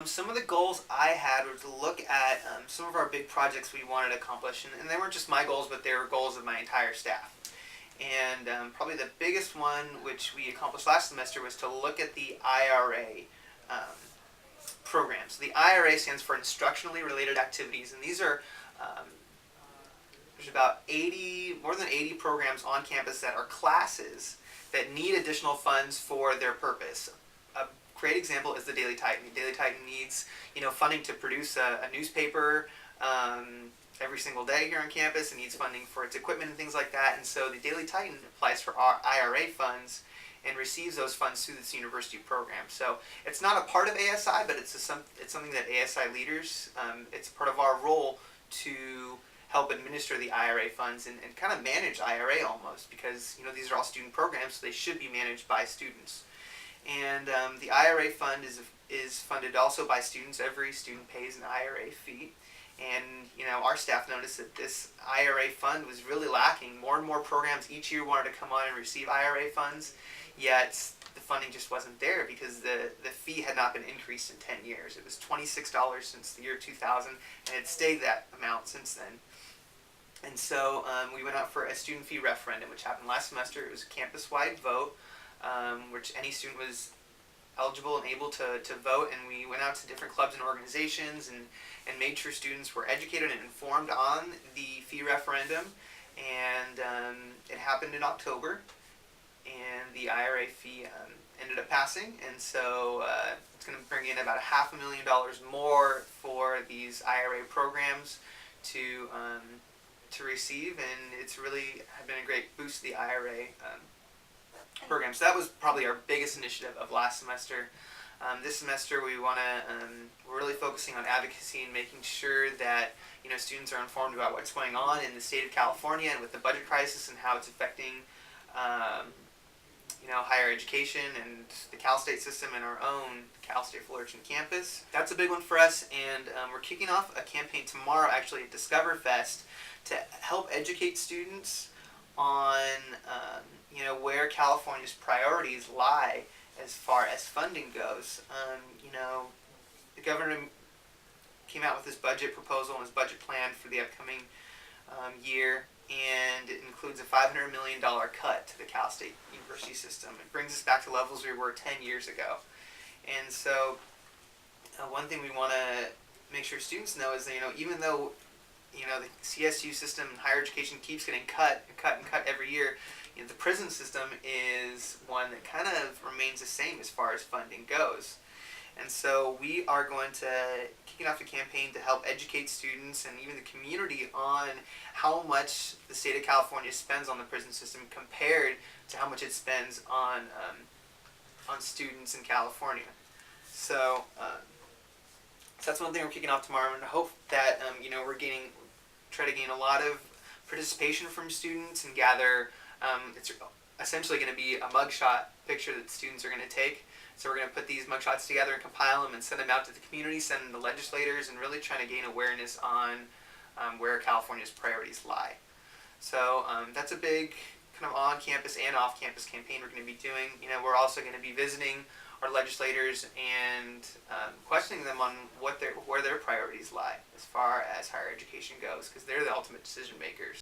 Some of the goals I had were to look at some of our big projects we wanted to accomplish, and they weren't just my goals, but they were goals of my entire staff. And probably the biggest one, which we accomplished last semester, was to look at the IRA program. So the IRA stands for Instructionally Related Activities, and these are there's about more than 80 programs on campus that are classes that need additional funds for their purpose. A great example is the Daily Titan. The Daily Titan needs, funding to produce a newspaper every single day here on campus. It needs funding for its equipment and things like that. And so the Daily Titan applies for IRA funds and receives those funds through this university program. So it's not a part of ASI, but it's something that ASI leaders, it's part of our role to help administer the IRA funds and kind of manage IRA almost, because these are all student programs, so they should be managed by students. And the IRA fund is funded also by students. Every student pays an IRA fee. And our staff noticed that this IRA fund was really lacking. More and more programs each year wanted to come on and receive IRA funds, yet the funding just wasn't there because the fee had not been increased in 10 years. It was $26 since the year 2000, and it stayed that amount since then. And so we went out for a student fee referendum, which happened last semester. It was a campus-wide vote, which any student was eligible and able to vote, and we went out to different clubs and organizations and made sure students were educated and informed on the fee referendum. And it happened in October, and the IRA fee ended up passing, and so it's going to bring in about $500,000 more for these IRA programs to receive, and it's really been a great boost to the IRA program. So that was probably our biggest initiative of last semester. This semester we're really focusing on advocacy and making sure that students are informed about what's going on in the state of California and with the budget crisis and how it's affecting higher education and the Cal State system and our own Cal State Fullerton campus. That's a big one for us, and we're kicking off a campaign tomorrow, actually, at Discover Fest, to help educate students on where California's priorities lie as far as funding goes. The governor came out with his budget proposal and his budget plan for the upcoming year, and it includes a $500 million cut to the Cal State University system. It brings us back to levels we were 10 years ago. And so one thing we want to make sure students know is that even though the CSU system in higher education keeps getting cut every year, the prison system is one that kind of remains the same as far as funding goes. And so we are going to kick off a campaign to help educate students and even the community on how much the state of California spends on the prison system compared to how much it spends on students in California. So that's one thing we're kicking off tomorrow, and I hope that we're try to gain a lot of participation from students and gather. It's essentially going to be a mugshot picture that students are going to take. So we're going to put these mugshots together and compile them and send them out to the community, send them to legislators, and really trying to gain awareness on where California's priorities lie. So that's a big kind of on-campus and off-campus campaign we're going to be doing. We're also going to be visiting our legislators and questioning them on where their priorities lie as far as higher education goes, because they're the ultimate decision makers.